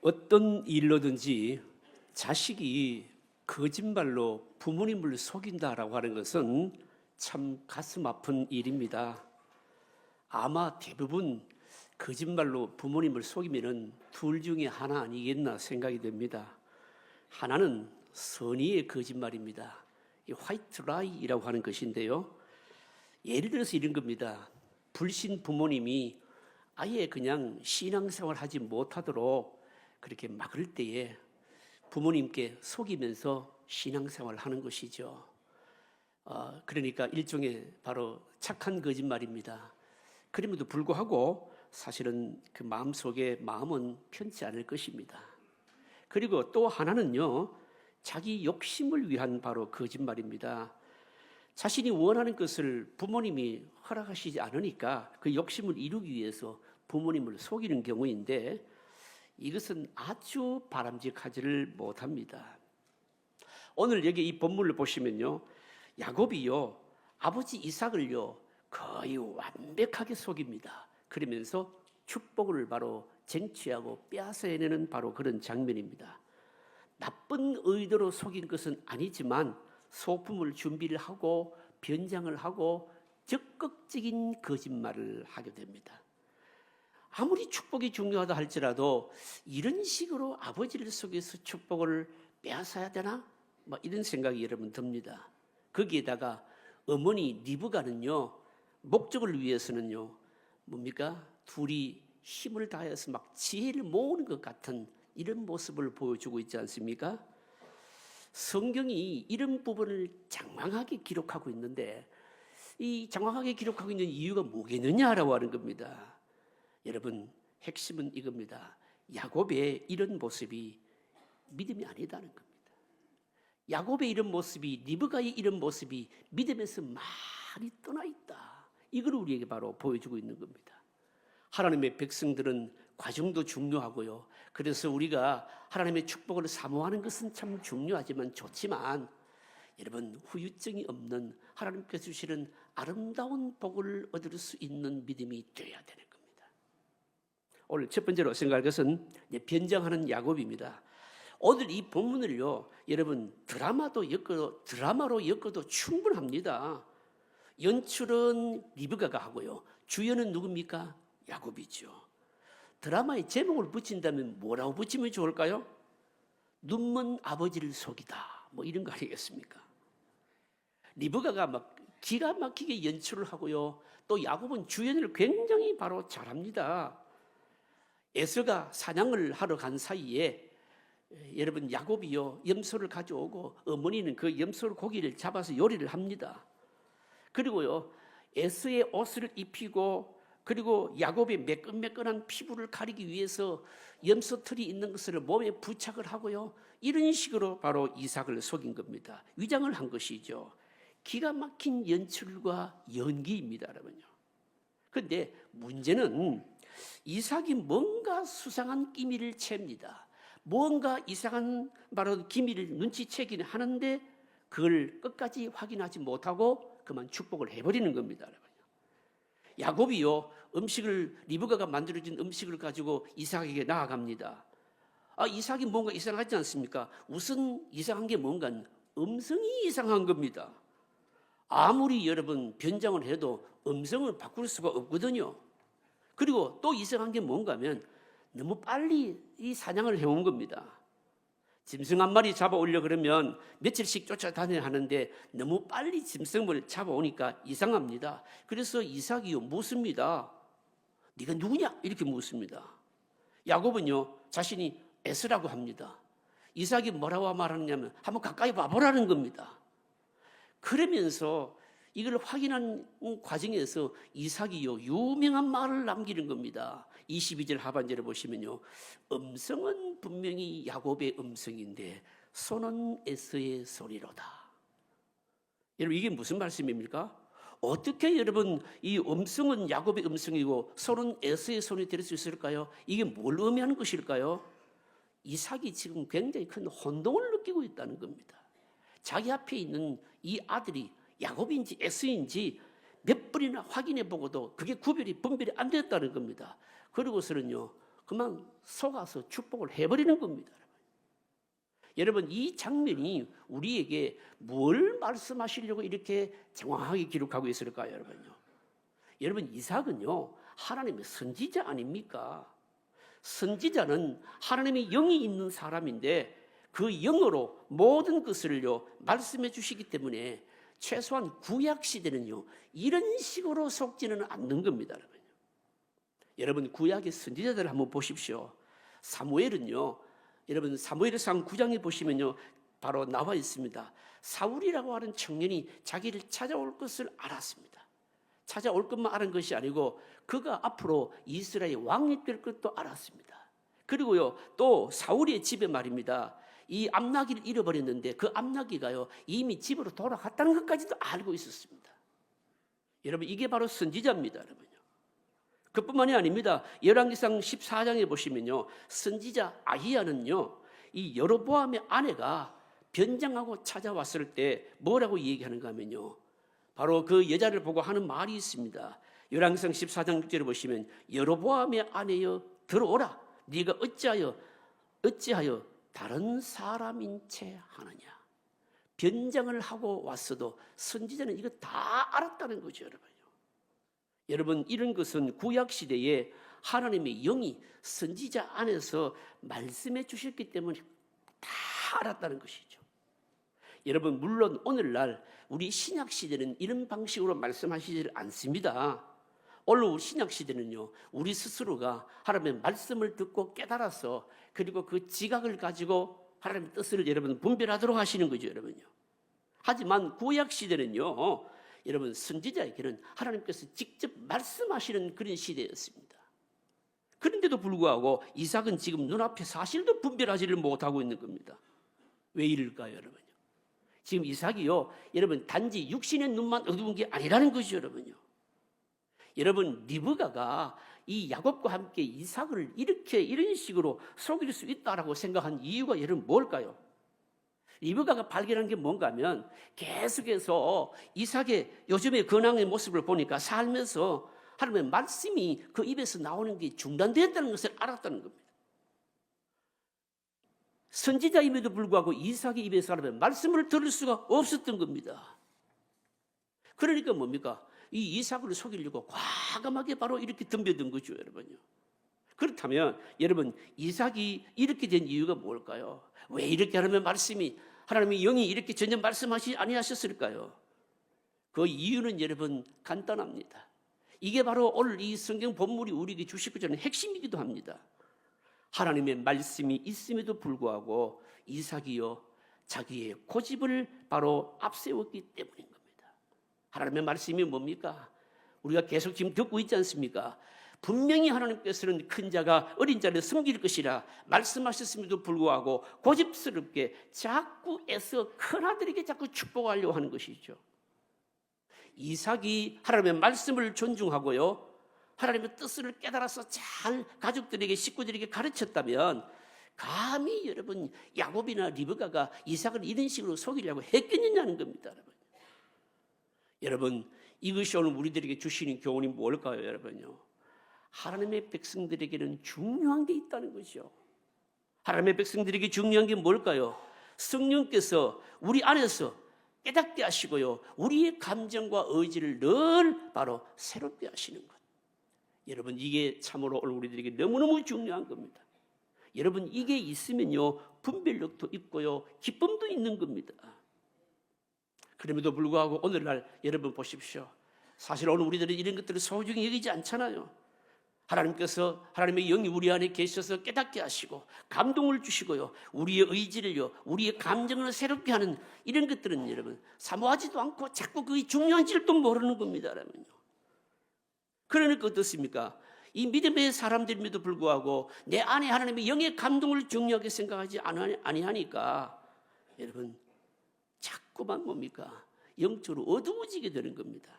어떤 일로든지 자식이 거짓말로 부모님을 속인다라고 하는 것은 참 가슴 아픈 일입니다. 아마 대부분 거짓말로 부모님을 속이면은 둘 중에 하나 아니겠나 생각이 됩니다. 하나는 선의의 거짓말입니다. 이 화이트 라이라고 하는 것인데요. 예를 들어서 이런 겁니다. 불신 부모님이 아예 그냥 신앙생활 하지 못하도록 그렇게 막을 때에 부모님께 속이면서 신앙생활을 하는 것이죠. 그러니까 일종의 바로 착한 거짓말입니다. 그럼에도 불구하고 사실은 그 마음은 편치 않을 것입니다. 그리고 또 하나는요, 자기 욕심을 위한 바로 거짓말입니다. 자신이 원하는 것을 부모님이 허락하시지 않으니까 그 욕심을 이루기 위해서 부모님을 속이는 경우인데, 이것은 아주 바람직하지를 못합니다. 오늘 여기 이 본문을 보시면요, 야곱이요 아버지 이삭을요 거의 완벽하게 속입니다. 그러면서 축복을 바로 쟁취하고 빼앗아내는 바로 그런 장면입니다. 나쁜 의도로 속인 것은 아니지만 소품을 준비를 하고 변장을 하고 적극적인 거짓말을 하게 됩니다. 아무리 축복이 중요하다 할지라도 이런 식으로 아버지를 속여서 축복을 빼앗아야 되나? 이런 생각이 여러분 듭니다. 거기에다가 어머니 리브가는요, 목적을 위해서는요, 뭡니까? 둘이 힘을 다해서 막 지혜를 모으는 것 같은 이런 모습을 보여주고 있지 않습니까? 성경이 이런 부분을 장황하게 기록하고 있는데, 이 장황하게 기록하고 있는 이유가 뭐겠느냐라고 하는 겁니다. 여러분, 핵심은 이겁니다. 야곱의 이런 모습이 믿음이 아니다는 겁니다. 야곱의 이런 모습이, 리브가의 이런 모습이 믿음에서 많이 떠나 있다. 이걸 우리에게 바로 보여주고 있는 겁니다. 하나님의 백성들은 과정도 중요하고요. 그래서 우리가 하나님의 축복을 사모하는 것은 참 중요하지만 좋지만, 여러분, 후유증이 없는 하나님께서 주시는 아름다운 복을 얻을 수 있는 믿음이 되어야 되는 겁니다. 오늘 첫 번째로 생각할 것은 변장하는 야곱입니다. 오늘 이 본문을요, 여러분 드라마로 엮어도 충분합니다. 연출은 리브가가 하고요, 주연은 누굽니까? 야곱이죠. 드라마의 제목을 붙인다면 뭐라고 붙이면 좋을까요? 눈먼 아버지를 속이다, 이런 거 아니겠습니까? 리브가가 막 기가 막히게 연출을 하고요, 또 야곱은 주연을 굉장히 바로 잘합니다. 에서가 사냥을 하러 간 사이에 여러분 야곱이요 염소를 가져오고 어머니는 그 염소 고기를 잡아서 요리를 합니다. 그리고요 에서의 옷을 입히고, 그리고 야곱의 매끈매끈한 피부를 가리기 위해서 염소 털이 있는 것을 몸에 부착을 하고요, 이런 식으로 바로 이삭을 속인 겁니다. 위장을 한 것이죠. 기가 막힌 연출과 연기입니다, 여러분요. 그런데 문제는 이삭이 뭔가 수상한 기미를 챕니다. 뭔가 이상한 바로 기미를 눈치채기는 하는데 그걸 끝까지 확인하지 못하고 그만 축복을 해버리는 겁니다. 야곱이요 리브가가 만들어진 음식을 가지고 이삭에게 나아갑니다. 이삭이 뭔가 이상하지 않습니까? 우선 이상한 게 뭔가 음성이 이상한 겁니다. 아무리 여러분 변장을 해도 음성을 바꿀 수가 없거든요. 그리고 또 이상한 게 뭔가 하면 너무 빨리 이 사냥을 해온 겁니다. 짐승 한 마리 잡아오려 그러면 며칠씩 쫓아다녀야 하는데 너무 빨리 짐승을 잡아오니까 이상합니다. 그래서 이삭이 묻습니다. 네가 누구냐? 이렇게 묻습니다. 야곱은요 자신이 에서라고 합니다. 이삭이 뭐라고 말하느냐면 한번 가까이 와보라는 겁니다. 그러면서 이걸 확인한 과정에서 이삭이요 유명한 말을 남기는 겁니다. 22절 하반절에 보시면요, 음성은 분명히 야곱의 음성인데 손은 에서의 소리로다. 여러분, 이게 무슨 말씀입니까? 어떻게 여러분 이 음성은 야곱의 음성이고 손은 에서의 손이 될 수 있을까요? 이게 뭘 의미하는 것일까요? 이삭이 지금 굉장히 큰 혼동을 느끼고 있다는 겁니다. 자기 앞에 있는 이 아들이 야곱인지 에서인지 몇 번이나 확인해 보고도 그게 분별이 안 됐다는 겁니다. 그러고서는요 그만 속아서 축복을 해버리는 겁니다. 여러분, 이 장면이 우리에게 뭘 말씀하시려고 이렇게 정확하게 기록하고 있을까요, 여러분요? 여러분, 이삭은요, 하나님의 선지자 아닙니까? 선지자는 하나님의 영이 있는 사람인데 그 영으로 모든 것을요 말씀해 주시기 때문에 최소한 구약 시대는요 이런 식으로 속지는 않는 겁니다. 여러분, 구약의 선지자들을 한번 보십시오. 사무엘은요, 여러분 사무엘상 9장에 보시면요 바로 나와 있습니다. 사울이라고 하는 청년이 자기를 찾아올 것을 알았습니다. 찾아올 것만 아는 것이 아니고 그가 앞으로 이스라엘의 왕이 될 것도 알았습니다. 그리고요 또 사울의 집에 말입니다, 이 암나기를 잃어버렸는데 그 암나기가요 이미 집으로 돌아갔다는 것까지도 알고 있었습니다. 여러분, 이게 바로 선지자입니다. 여러분요. 그뿐만이 아닙니다. 열왕기상 14장에 보시면요 선지자 아히야는요 이 여로보암의 아내가 변장하고 찾아왔을 때 뭐라고 얘기하는가 하면요, 바로 그 여자를 보고 하는 말이 있습니다. 열왕기상 14장 6절을 보시면 여로보암의 아내여 들어오라. 네가 어찌하여 다른 사람인 채 하느냐. 변장을 하고 왔어도 선지자는 이거 다 알았다는 거죠, 여러분요. 여러분, 이런 것은 구약 시대에 하나님의 영이 선지자 안에서 말씀해 주셨기 때문에 다 알았다는 것이죠. 여러분, 물론 오늘날 우리 신약 시대는 이런 방식으로 말씀하시지 않습니다. 오늘 신약 시대는요 우리 스스로가 하나님의 말씀을 듣고 깨달아서 그리고 그 지각을 가지고 하나님의 뜻을 여러분 분별하도록 하시는 거죠, 여러분요. 하지만 구약 시대는요 여러분 선지자에게는 하나님께서 직접 말씀하시는 그런 시대였습니다. 그런데도 불구하고 이삭은 지금 눈앞에 사실도 분별하지를 못하고 있는 겁니다. 왜 이럴까요, 여러분요? 지금 이삭이요 여러분 단지 육신의 눈만 어두운 게 아니라는 거죠, 여러분요. 여러분, 리브가가 이 야곱과 함께 이삭을 이런 식으로 속일 수 있다라고 생각한 이유가 여러분 뭘까요? 리브가가 발견한 게 뭔가 하면 계속해서 이삭의 요즘의 근황의 모습을 보니까 살면서 하나님의 말씀이 그 입에서 나오는 게 중단됐다는 것을 알았다는 겁니다. 선지자임에도 불구하고 이삭의 입에서 하나님의 말씀을 들을 수가 없었던 겁니다. 그러니까 뭡니까? 이 이삭을 속이려고 과감하게 바로 이렇게 덤벼든 거죠, 여러분요. 그렇다면 여러분, 이삭이 이렇게 된 이유가 뭘까요? 왜 이렇게 하나님의 말씀이, 하나님의 영이 이렇게 전혀 말씀하시지 아니하셨을까요? 그 이유는 여러분 간단합니다. 이게 바로 오늘 이 성경 본문이 우리에게 주시고자 하는 핵심이기도 합니다. 하나님의 말씀이 있음에도 불구하고 이삭이요 자기의 고집을 바로 앞세웠기 때문인 겁니다. 하나님의 말씀이 뭡니까? 우리가 계속 지금 듣고 있지 않습니까? 분명히 하나님께서는 큰 자가 어린 자를 섬길 것이라 말씀하셨음에도 불구하고 고집스럽게 자꾸 애써 큰아들에게 자꾸 축복하려고 하는 것이죠. 이삭이 하나님의 말씀을 존중하고요 하나님의 뜻을 깨달아서 잘 가족들에게 식구들에게 가르쳤다면 감히 여러분 야곱이나 리브가가 이삭을 이런 식으로 속이려고 했겠느냐는 겁니다. 여러분, 이것이 오늘 우리들에게 주시는 교훈이 뭘까요, 여러분요? 하나님의 백성들에게는 중요한 게 있다는 거죠. 하나님의 백성들에게 중요한 게 뭘까요? 성령께서 우리 안에서 깨닫게 하시고요 우리의 감정과 의지를 늘 바로 새롭게 하시는 것. 여러분, 이게 참으로 오늘 우리들에게 너무너무 중요한 겁니다. 여러분, 이게 있으면요 분별력도 있고요 기쁨도 있는 겁니다. 그럼에도 불구하고 오늘날 여러분 보십시오. 사실 오늘 우리들은 이런 것들을 소중히 여기지 않잖아요. 하나님께서 하나님의 영이 우리 안에 계셔서 깨닫게 하시고 감동을 주시고요 우리의 의지를요 우리의 감정을 새롭게 하는 이런 것들은 여러분 사모하지도 않고 자꾸 그게 중요한지를 또 모르는 겁니다. 여러분요. 그러니까 어떻습니까? 이 믿음의 사람들임에도 불구하고 내 안에 하나님의 영의 감동을 중요하게 생각하지 아니하니까 여러분 자꾸만 뭡니까? 영적으로 어두워지게 되는 겁니다.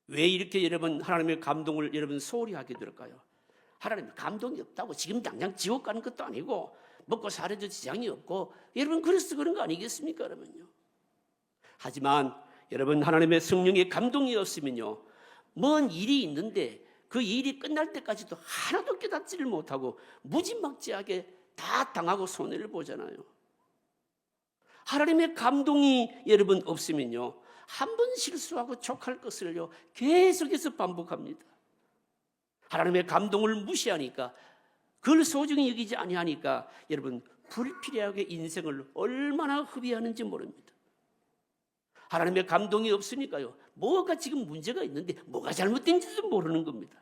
왜 이렇게 여러분 하나님의 감동을 여러분 소홀히 하게 될까요? 하나님의 감동이 없다고 지금 당장 지옥 가는 것도 아니고 먹고 살아도 지장이 없고 여러분 그래서 그런 거 아니겠습니까, 여러분요? 하지만 여러분 하나님의 성령의 감동이 없으면요 먼 일이 있는데 그 일이 끝날 때까지도 하나도 깨닫지를 못하고 무지막지하게 다 당하고 손해를 보잖아요. 하나님의 감동이 여러분 없으면요, 한 번 실수하고 족할 것을요 계속해서 반복합니다. 하나님의 감동을 무시하니까, 그걸 소중히 여기지 아니하니까 여러분 불필요하게 인생을 얼마나 허비하는지 모릅니다. 하나님의 감동이 없으니까요, 뭐가 지금 문제가 있는데 뭐가 잘못된지도 모르는 겁니다.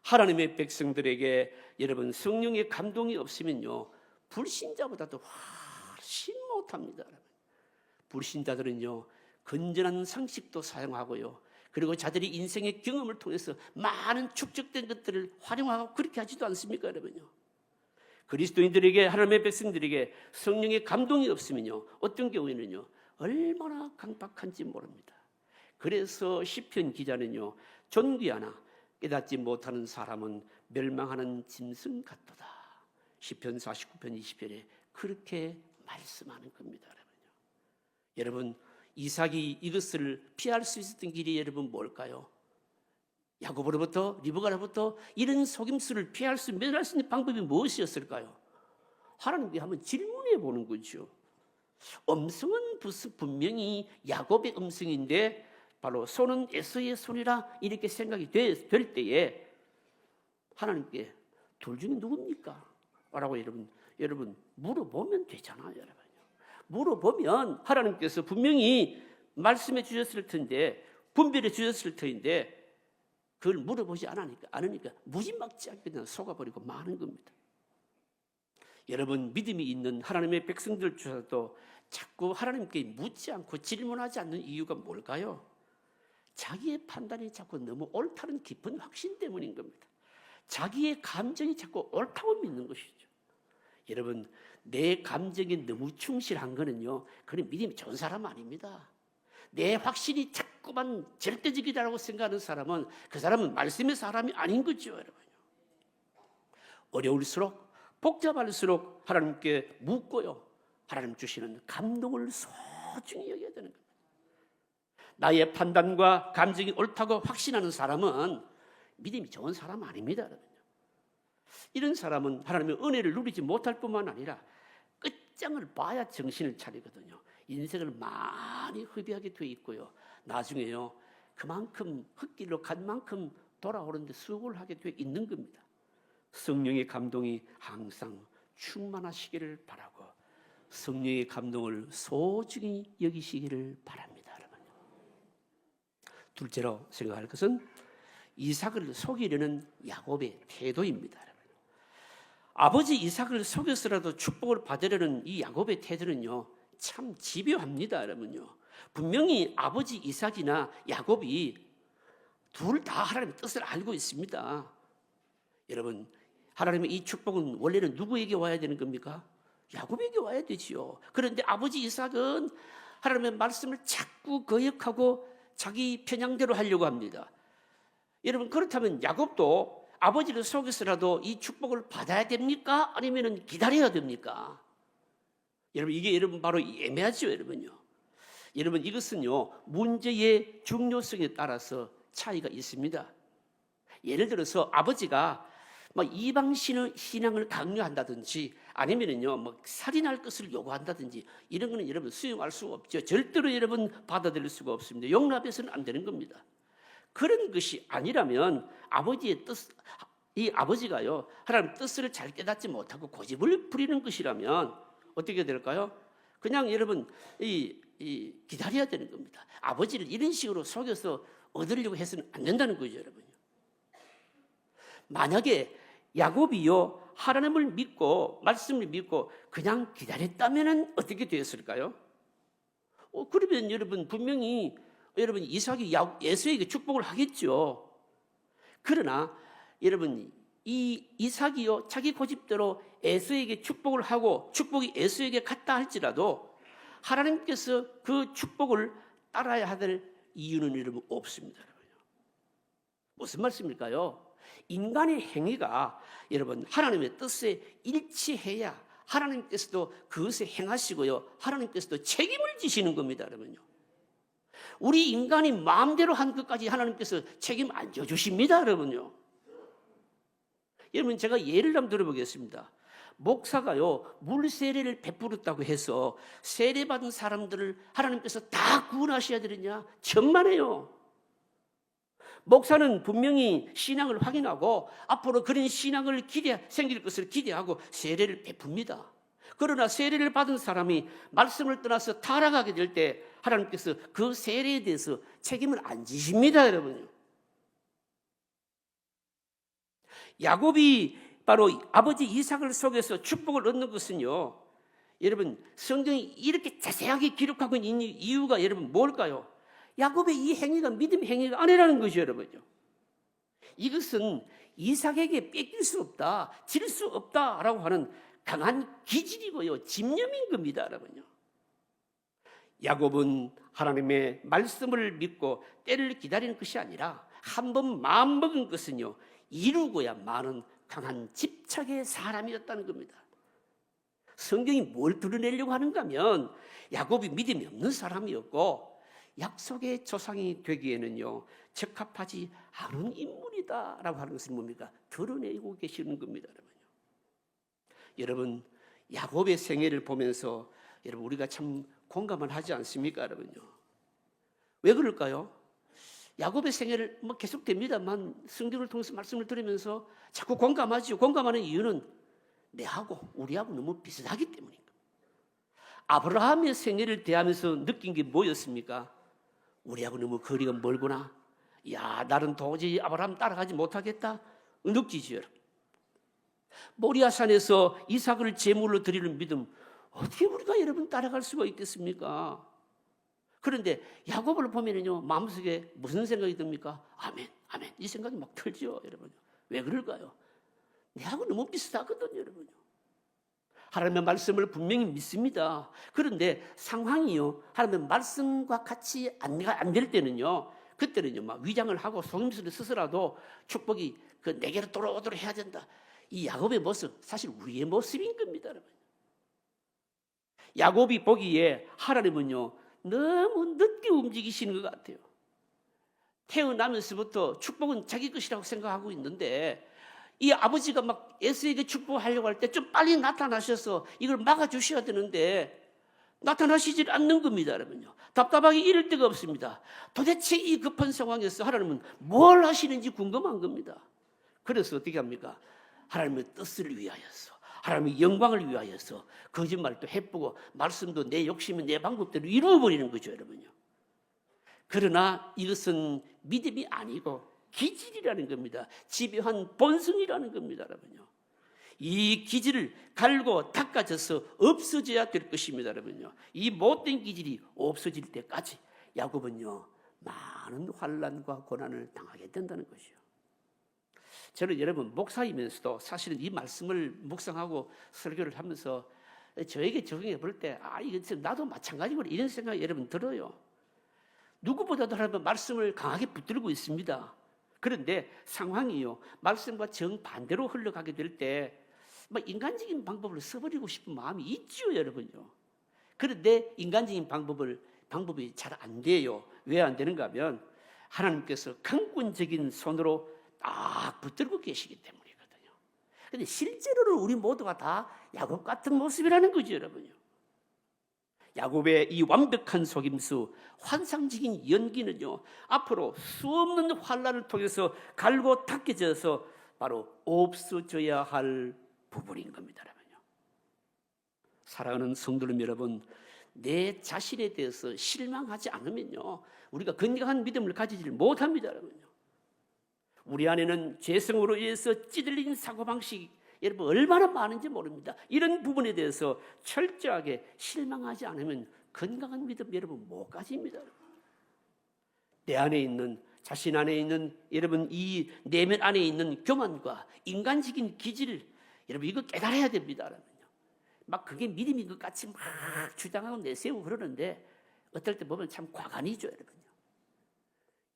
하나님의 백성들에게 여러분 성령의 감동이 없으면요, 불신자보다도 훨씬 못합니다. 불신자들은요, 건전한 상식도 사용하고요, 그리고 자들이 인생의 경험을 통해서 많은 축적된 것들을 활용하고 그렇게 하지도 않습니까, 여러분요? 그리스도인들에게, 하나님의 백성들에게 성령의 감동이 없으면요, 어떤 경우에는요, 얼마나 강박한지 모릅니다. 그래서 시편 기자는요, 존귀하나 깨닫지 못하는 사람은 멸망하는 짐승 같도다. 시편 49편 20절에 그렇게 말씀하는 겁니다. 여러분, 이삭이 이것을 피할 수 있었던 길이 여러분 뭘까요? 야곱으로부터, 리브가로부터 이런 속임수를 피할 수, 면할 수 있는 방법이 무엇이었을까요? 하나님께 한번 질문해 보는 거죠. 음성은 분명히 야곱의 음성인데 바로 손은 에서의 손이라 이렇게 생각이 될 때에 하나님께 둘 중에 누굽니까? 라고 여러분 물어보면 되잖아요. 여러분. 물어보면 하나님께서 분명히 말씀해 주셨을 텐데, 분별해 주셨을 텐데, 그걸 물어보지 않으니까 무지막지하게 그냥 속아버리고 마는 겁니다. 여러분, 믿음이 있는 하나님의 백성들조차도 자꾸 하나님께 묻지 않고 질문하지 않는 이유가 뭘까요? 자기의 판단이 자꾸 너무 옳다는 깊은 확신 때문인 겁니다. 자기의 감정이 자꾸 옳다고 믿는 것이죠. 여러분, 내 감정에 너무 충실한 거는요, 그는 믿음이 좋은 사람 아닙니다. 내 확신이 자꾸만 절대적이다라고 생각하는 사람은 그 사람은 말씀의 사람이 아닌 거죠, 여러분. 어려울수록, 복잡할수록 하나님께 묻고요, 하나님 주시는 감동을 소중히 여겨야 되는 겁니다. 나의 판단과 감정이 옳다고 확신하는 사람은 믿음이 좋은 사람 아닙니다, 여러분. 이런 사람은 하나님의 은혜를 누리지 못할 뿐만 아니라 끝장을 봐야 정신을 차리거든요. 인생을 많이 허비하게 돼 있고요, 나중에요, 그만큼 흙길로 간 만큼 돌아오는데 수고를 하게 돼 있는 겁니다. 성령의 감동이 항상 충만하시기를 바라고 성령의 감동을 소중히 여기시기를 바랍니다, 여러분. 둘째로 생각할 것은 이삭을 속이려는 야곱의 태도입니다. 아버지 이삭을 속여서라도 축복을 받으려는 이 야곱의 태도는요, 참 집요합니다, 여러분요. 분명히 아버지 이삭이나 야곱이 둘 다 하나님의 뜻을 알고 있습니다. 여러분, 하나님의 이 축복은 원래는 누구에게 와야 되는 겁니까? 야곱에게 와야 되지요. 그런데 아버지 이삭은 하나님의 말씀을 자꾸 거역하고 자기 편향대로 하려고 합니다. 여러분, 그렇다면 야곱도 아버지를 속여서라도 이 축복을 받아야 됩니까? 아니면 기다려야 됩니까? 여러분, 이게 여러분 바로 애매하죠, 여러분요. 여러분, 이것은요, 문제의 중요성에 따라서 차이가 있습니다. 예를 들어서 아버지가 이방 신앙을 강요한다든지 아니면은요, 살인할 것을 요구한다든지 이런 거는 여러분 수용할 수가 없죠. 절대로 여러분 받아들일 수가 없습니다. 용납해서는 안 되는 겁니다. 그런 것이 아니라면 아버지의 뜻, 이 아버지가요, 하나님 뜻을 잘 깨닫지 못하고 고집을 부리는 것이라면 어떻게 될까요? 그냥 여러분 기다려야 되는 겁니다. 아버지를 이런 식으로 속여서 얻으려고 해서는 안 된다는 거죠, 여러분. 만약에 야곱이요, 하나님을 믿고 말씀을 믿고 그냥 기다렸다면 어떻게 되었을까요? 그러면 여러분 분명히 여러분 이삭이 에서에게 축복을 하겠죠. 그러나 여러분 이 이삭이요, 자기 고집대로 에서에게 축복을 하고 축복이 에서에게 갔다 할지라도 하나님께서 그 축복을 따라야 될 이유는 여러분 없습니다. 무슨 말씀일까요? 인간의 행위가 여러분 하나님의 뜻에 일치해야 하나님께서도 그것을 행하시고요, 하나님께서도 책임을 지시는 겁니다, 여러분요. 우리 인간이 마음대로 한 것까지 하나님께서 책임 안 져주십니다, 여러분요. 여러분, 제가 예를 한번 들어보겠습니다. 목사가요, 물 세례를 베풀었다고 해서 세례받은 사람들을 하나님께서 다 구원하셔야 되느냐? 천만에요. 목사는 분명히 신앙을 확인하고 앞으로 그런 신앙을 생길 것을 기대하고 세례를 베풉니다. 그러나 세례를 받은 사람이 말씀을 떠나서 타락하게 될 때 하나님께서 그 세례에 대해서 책임을 안 지십니다, 여러분요. 야곱이 바로 아버지 이삭을 속여서 축복을 얻는 것은요, 여러분, 성경이 이렇게 자세하게 기록하고 있는 이유가 여러분 뭘까요? 야곱의 이 행위가 믿음의 행위가 아니라는 것이죠, 여러분요. 이것은 이삭에게 뺏길 수 없다, 질 수 없다라고 하는 강한 기질이고요, 집념인 겁니다, 여러분요. 야곱은 하나님의 말씀을 믿고 때를 기다리는 것이 아니라 한번 마음먹은 것은요, 이루고야 마는 강한 집착의 사람이었다는 겁니다. 성경이 뭘 드러내려고 하는가 하면 야곱이 믿음이 없는 사람이었고 약속의 조상이 되기에는요, 적합하지 않은 인물이다라고 하는 것은 뭡니까? 드러내고 계시는 겁니다, 여러분요. 여러분, 야곱의 생애를 보면서 여러분, 우리가 참 공감을 하지 않습니까, 여러분요? 왜 그럴까요? 야곱의 생애를 계속됩니다만 성경을 통해서 말씀을 들으면서 자꾸 공감하죠. 공감하는 이유는 내하고 우리하고 너무 비슷하기 때문입니다. 아브라함의 생애를 대하면서 느낀 게 뭐였습니까? 우리하고 너무 거리가 멀구나. 야, 나는 도저히 아브라함 따라가지 못하겠다. 느끼죠, 여러분. 모리아산에서 이삭을 제물로 드리는 믿음, 어떻게 우리가 여러분 따라갈 수가 있겠습니까? 그런데 야곱을 보면은요, 마음속에 무슨 생각이 듭니까? 아멘, 아멘. 이 생각이 막 들죠, 여러분. 왜 그럴까요? 내하고 너무 비슷하거든요, 여러분. 하나님의 말씀을 분명히 믿습니다. 그런데 상황이요, 하나님의 말씀과 같이 안 될 때는요, 그때는요, 막 위장을 하고 속임수를 써서라도 축복이 내게로 돌아오도록 해야 된다. 이 야곱의 모습, 사실 우리의 모습인 겁니다, 여러분. 야곱이 보기에 하나님은요, 너무 늦게 움직이시는 것 같아요. 태어나면서부터 축복은 자기 것이라고 생각하고 있는데 이 아버지가 막 에서에게 축복하려고 할 때 좀 빨리 나타나셔서 이걸 막아주셔야 되는데 나타나시질 않는 겁니다, 여러분요. 답답하게 이럴 데가 없습니다. 도대체 이 급한 상황에서 하나님은 뭘 하시는지 궁금한 겁니다. 그래서 어떻게 합니까? 하나님의 뜻을 위하여서, 하나님의 영광을 위하여서 거짓말도 해보고 말씀도 내 욕심은 내 방법대로 이루어버리는 거죠, 여러분요. 그러나 이것은 믿음이 아니고 기질이라는 겁니다. 집요한 본성이라는 겁니다, 여러분요. 이 기질을 갈고 닦아져서 없어져야 될 것입니다, 여러분요. 이 못된 기질이 없어질 때까지 야곱은요, 많은 환난과 고난을 당하게 된다는 것이요. 저는 여러분 목사이면서도 사실은 이 말씀을 묵상하고 설교를 하면서 저에게 적용해 볼 때 이거 나도 마찬가지구나 이런 생각이 여러분 들어요. 누구보다도 하나님의 말씀을 강하게 붙들고 있습니다. 그런데 상황이요, 말씀과 정반대로 흘러가게 될 때 인간적인 방법을 써버리고 싶은 마음이 있죠, 여러분요. 그런데 인간적인 방법이 잘 안 돼요. 왜 안 되는가 하면 하나님께서 강권적인 손으로 딱 붙들고 계시기 때문이거든요. 그런데 실제로는 우리 모두가 다 야곱 같은 모습이라는 거죠, 여러분요. 야곱의 이 완벽한 속임수, 환상적인 연기는요, 앞으로 수없는 환난을 통해서 갈고 닦여져서 바로 없어져야 할 부분인 겁니다, 여러분요. 사랑하는 성도님 여러분, 내 자신에 대해서 실망하지 않으면요, 우리가 건강한 믿음을 가지지 못합니다, 여러분요. 우리 안에는 죄성으로 인해서 찌들린 사고방식, 여러분 얼마나 많은지 모릅니다. 이런 부분에 대해서 철저하게 실망하지 않으면 건강한 믿음 여러분 못 가집니다. 내 안에 있는, 자신 안에 있는 여러분 이 내면 안에 있는 교만과 인간적인 기질, 여러분 이거 깨달아야 됩니다. 막 그게 믿음인 것 같이 막 주장하고 내세우고 그러는데 어떨 때 보면 참 과간이죠, 여러분요.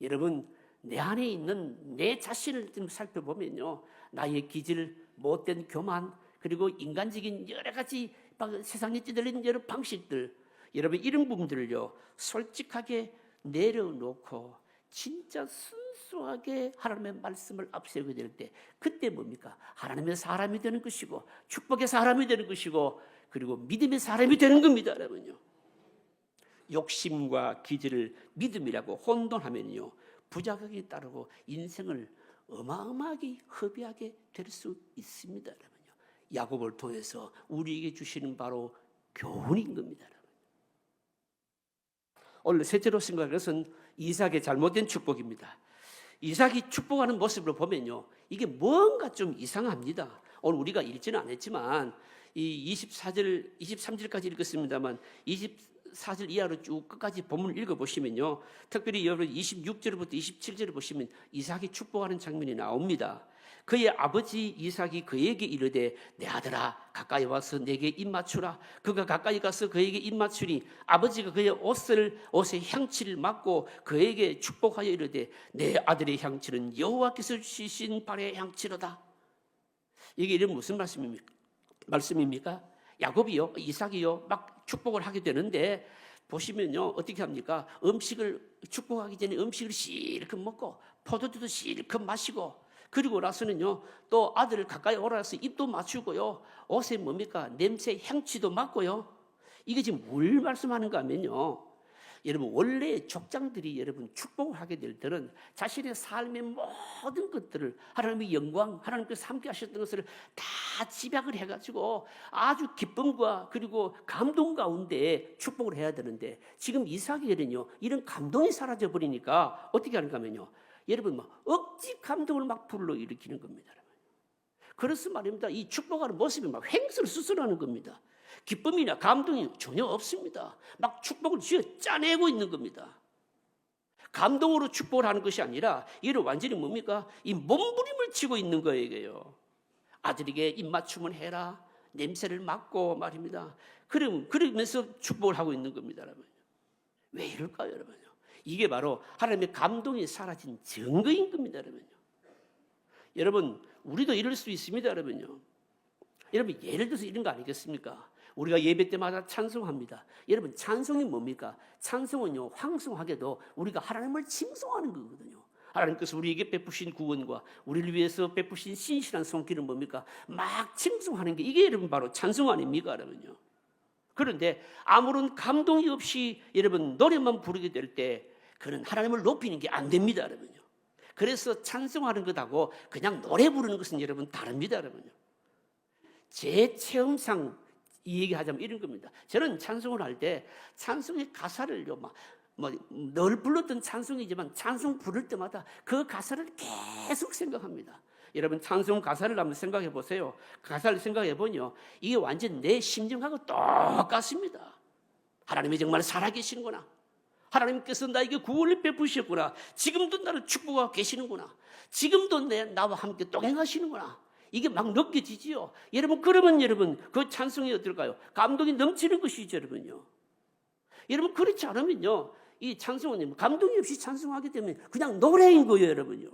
여러분 내 안에 있는 내 자신을 좀 살펴보면요, 나의 기질, 못된 교만, 그리고 인간적인 여러 가지 세상에 찌들리는 여러 방식들, 여러분 이런 부분들을요 솔직하게 내려놓고 진짜 순수하게 하나님의 말씀을 앞세우게 될 때, 그때 뭡니까? 하나님의 사람이 되는 것이고 축복의 사람이 되는 것이고 그리고 믿음의 사람이 되는 겁니다, 여러분요. 욕심과 기질을 믿음이라고 혼돈하면요, 부작용이 따르고 인생을 어마어마하게 허비하게 될 수 있습니다, 여러분요. 야곱을 통해서 우리에게 주시는 바로 교훈인 겁니다, 여러분. 오늘 셋째로 생각할 것은 이삭의 잘못된 축복입니다. 이삭이 축복하는 모습을 보면요, 이게 뭔가 좀 이상합니다. 오늘 우리가 읽지는 않았지만 이 23절까지 읽었습니다만 24절 이하로 쭉 끝까지 본문을 읽어보시면요, 특별히 여러분 26절부터 27절을 보시면 이삭이 축복하는 장면이 나옵니다. 그의 아버지 이삭이 그에게 이르되 내 아들아 가까이 와서 내게 입 맞추라. 그가 가까이 가서 그에게 입 맞추니 아버지가 그의 옷의 향취를 맡고 그에게 축복하여 이르되 내 아들의 향취는 여호와께서 주신 발의 향취로다. 이게 이런 무슨 말씀입니까? 야곱이요, 이삭이요, 막 축복을 하게 되는데 보시면요, 어떻게 합니까? 음식을 축복하기 전에 음식을 실컷 먹고 포도주도 실컷 마시고 그리고 나서는요, 또 아들을 가까이 오라서 입도 맞추고요, 옷에 뭡니까? 냄새, 향취도 맡고요. 이게 지금 뭘 말씀하는가 하면요, 여러분 원래 족장들이 여러분 축복을 하게 될 때는 자신의 삶의 모든 것들을 하나님의 영광, 하나님께서 함께 하셨던 것을 다 집약을 해가지고 아주 기쁨과 그리고 감동 가운데 축복을 해야 되는데, 지금 이삭에게는요 이런 감동이 사라져 버리니까 어떻게 하는가 하면요, 여러분 막 억지 감동을 막 불러일으키는 겁니다. 그래서 말입니다. 이 축복하는 모습이 막 횡설수설하는 겁니다. 기쁨이나 감동이 전혀 없습니다. 막 축복을 쥐어 짜내고 있는 겁니다. 감동으로 축복을 하는 것이 아니라 이를 완전히 뭡니까? 이 몸부림을 치고 있는 거예요. 아들에게 입맞춤을 해라, 냄새를 맡고 말입니다. 그러면서 축복을 하고 있는 겁니다, 여러분. 왜 이럴까요, 여러분? 이게 바로 하나님의 감동이 사라진 증거인 겁니다, 여러분요. 여러분, 우리도 이럴 수 있습니다, 여러분요. 여러분, 예를 들어서 이런 거 아니겠습니까? 우리가 예배 때마다 찬송합니다. 여러분, 찬송이 뭡니까? 찬송은요, 황송하게도 우리가 하나님을 칭송하는 거거든요. 하나님께서 우리에게 베푸신 구원과 우리를 위해서 베푸신 신실한 손길은 뭡니까? 막 칭송하는 게, 이게 여러분 바로 찬송 아닙니까, 여러분요? 그런데 아무런 감동이 없이 여러분 노래만 부르게 될 때 그는 하나님을 높이는 게 안 됩니다, 여러분요. 그래서 찬송하는 것하고 그냥 노래 부르는 것은 여러분 다릅니다, 여러분요. 제 체험상 이 얘기하자면 이런 겁니다. 저는 찬송을 할 때 찬송의 가사를요, 늘 불렀던 찬송이지만 찬송 부를 때마다 그 가사를 계속 생각합니다. 여러분, 찬송 가사를 한번 생각해 보세요. 가사를 생각해 보면요, 이게 완전 내 심정하고 똑같습니다. 하나님이 정말 살아계시는구나. 하나님께서 나에게 구원을 베푸셨구나. 지금도 나를 축복하고 계시는구나. 지금도 나와 함께 동행하시는구나. 이게 막 느껴지지요. 여러분, 그러면 여러분 그 찬송이 어떨까요? 감동이 넘치는 것이죠, 여러분요. 여러분, 그렇지 않으면요, 이 찬송은 감동이 없이 찬송하게 되면 그냥 노래인 거예요, 여러분요.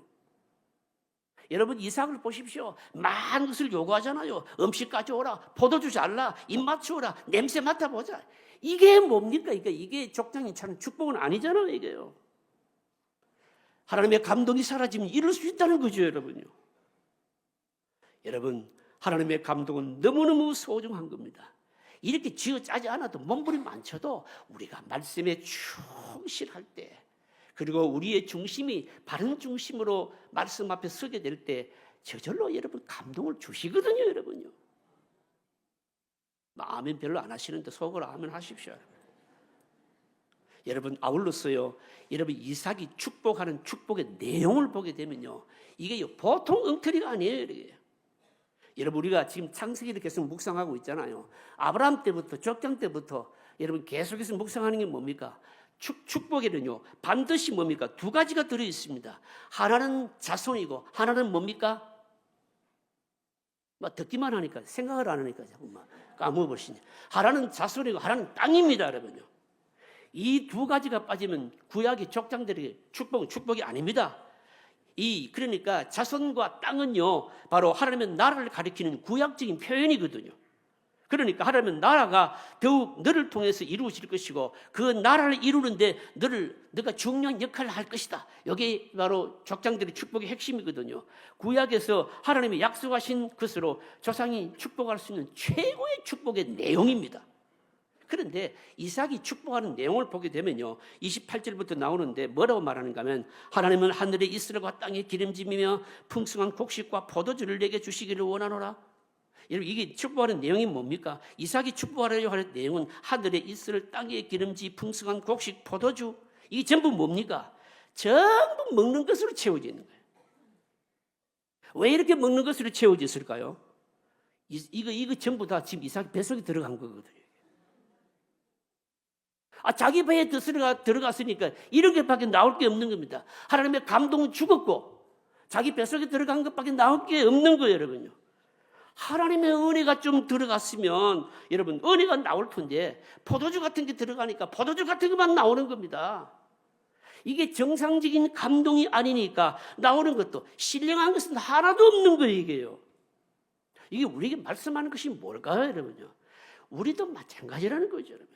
여러분, 이삭을 보십시오. 많은 것을 요구하잖아요. 음식 가져오라, 포도주 잘라, 입 맞추어라, 냄새 맡아보자. 이게 뭡니까? 이게 적당히 차는 축복은 아니잖아요, 이게요. 하나님의 감동이 사라지면 이럴 수 있다는 거죠, 여러분요. 여러분, 하나님의 감동은 너무너무 소중한 겁니다. 이렇게 쥐어짜지 않아도 몸부림 많쳐도 우리가 말씀에 충실할 때, 그리고 우리의 중심이 바른 중심으로 말씀 앞에 서게 될 때 저절로 여러분 감동을 주시거든요, 여러분요. 아멘 별로 안 하시는데 속으로 아멘 하십시오. 여러분, 아울러서요, 여러분 이삭이 축복하는 축복의 내용을 보게 되면요, 이게 보통 엉터리가 아니에요, 이게. 여러분, 우리가 지금 창세기를 계속 묵상하고 있잖아요. 아브라함 때부터 족장 때부터 여러분 계속해서 묵상하는 게 뭡니까? 축복에는요 반드시 뭡니까? 두 가지가 들어 있습니다. 하나는 자손이고 하나는 뭡니까? 듣기만 하니까 생각을 안 하니까 자꾸 까먹어버리시네. 하나는 자손이고 하나는 땅입니다, 여러분요. 이 두 가지가 빠지면 구약의 족장들에게 축복은 축복이 아닙니다. 그러니까 자손과 땅은요 바로 하나님의 나라를 가리키는 구약적인 표현이거든요. 그러니까 하나님은 나라가 더욱 너를 통해서 이루어질 것이고 그 나라를 이루는데 너가 중요한 역할을 할 것이다. 이게 바로 족장들의 축복의 핵심이거든요. 구약에서 하나님이 약속하신 것으로 조상이 축복할 수 있는 최고의 축복의 내용입니다. 그런데 이삭이 축복하는 내용을 보게 되면요, 28절부터 나오는데 뭐라고 말하는가 하면, 하나님은 하늘의 이슬과 땅의 기름짐이며 풍성한 곡식과 포도주를 내게 주시기를 원하노라. 여러분, 이게 축복하는 내용이 뭡니까? 이삭이 축복하려고 하는 내용은 하늘의 이슬, 땅의 기름지, 풍성한 곡식, 포도주, 이게 전부 뭡니까? 전부 먹는 것으로 채워지는 거예요. 왜 이렇게 먹는 것으로 채워졌을까요? 이거 전부 다 지금 이삭 뱃속에 들어간 거거든요. 자기 배에 들어갔으니까 이런 것밖에 나올 게 없는 겁니다. 하나님의 감동은 죽었고 자기 뱃속에 들어간 것밖에 나올 게 없는 거예요, 여러분요. 하나님의 은혜가 좀 들어갔으면 여러분 은혜가 나올 텐데 포도주 같은 게 들어가니까 포도주 같은 것만 나오는 겁니다. 이게 정상적인 감동이 아니니까 나오는 것도 신령한 것은 하나도 없는 거예요, 이게요. 이게 우리에게 말씀하는 것이 뭘까요, 여러분요? 우리도 마찬가지라는 거죠, 여러분요.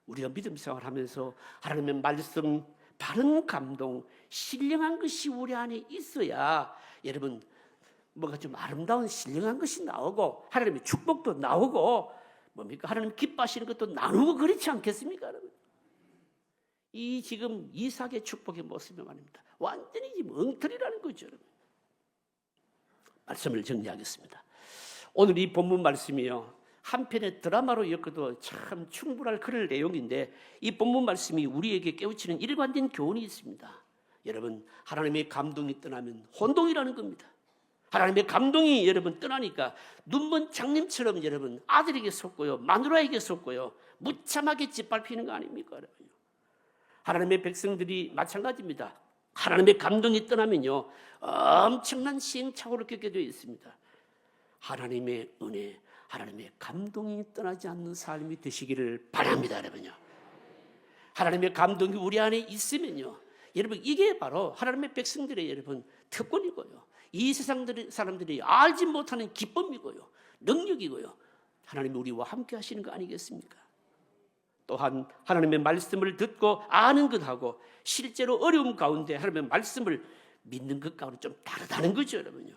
우리가 믿음 생활하면서 하나님의 말씀, 바른 감동, 신령한 것이 우리 안에 있어야 여러분 뭔가 좀 아름다운 신령한 것이 나오고 하나님의 축복도 나오고 뭡니까? 하나님 기뻐하시는 것도 나누고 그렇지 않겠습니까, 여러분? 이 지금 이삭의 축복의 모습이 말입니다. 완전히 지금 엉터리라는 거죠, 여러분. 말씀을 정리하겠습니다. 오늘 이 본문 말씀이요, 한편의 드라마로 엮어도 참 충분할 그럴 내용인데 이 본문 말씀이 우리에게 깨우치는 일관된 교훈이 있습니다. 여러분, 하나님의 감동이 떠나면 혼동이라는 겁니다. 하나님의 감동이 여러분 떠나니까 눈먼 장님처럼 여러분 아들에게 속고요, 마누라에게 속고요, 무참하게 짓밟히는 거 아닙니까, 여러분? 하나님의 백성들이 마찬가지입니다. 하나님의 감동이 떠나면요, 엄청난 시행착오를 겪게 되어 있습니다. 하나님의 은혜, 하나님의 감동이 떠나지 않는 삶이 되시기를 바랍니다, 여러분요. 하나님의 감동이 우리 안에 있으면요, 여러분 이게 바로 하나님의 백성들의 여러분 특권이고요, 이 세상 사람들이 알지 못하는 기쁨이고요, 능력이고요, 하나님이 우리와 함께 하시는 거 아니겠습니까? 또한 하나님의 말씀을 듣고 아는 것하고 실제로 어려움 가운데 하나님의 말씀을 믿는 것과는 좀 다르다는 거죠, 여러분요.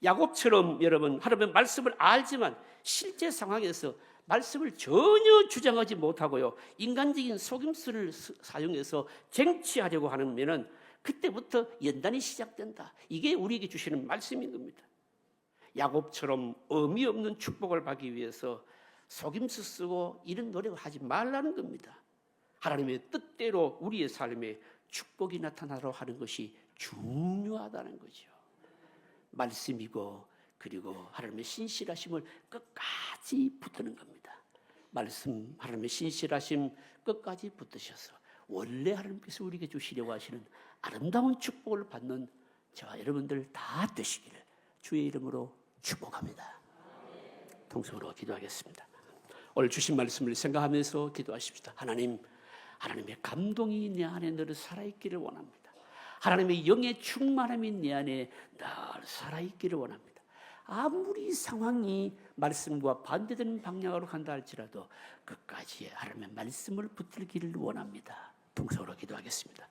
야곱처럼 여러분 하나님의 말씀을 알지만 실제 상황에서 말씀을 전혀 주장하지 못하고요, 인간적인 속임수를 사용해서 쟁취하려고 하면은 그때부터 연단이 시작된다. 이게 우리에게 주시는 말씀인 겁니다. 야곱처럼 의미 없는 축복을 받기 위해서 속임수 쓰고 이런 노력을 하지 말라는 겁니다. 하나님의 뜻대로 우리의 삶에 축복이 나타나도록 하는 것이 중요하다는 거죠. 말씀이고 그리고 하나님의 신실하심을 끝까지 붙드는 겁니다. 말씀, 하나님의 신실하심 끝까지 붙드셔서 원래 하나님께서 우리에게 주시려고 하시는 아름다운 축복을 받는 저와 여러분들 다 되시기를 주의 이름으로 축복합니다. 통성으로 기도하겠습니다. 오늘 주신 말씀을 생각하면서 기도하십시다. 하나님의 감동이 내 안에 늘 살아있기를 원합니다. 하나님의 영의 충만함이 내 안에 늘 살아있기를 원합니다. 아무리 상황이 말씀과 반대되는 방향으로 간다 할지라도 끝까지 하나님의 말씀을 붙들기를 원합니다. 통성으로 기도하겠습니다.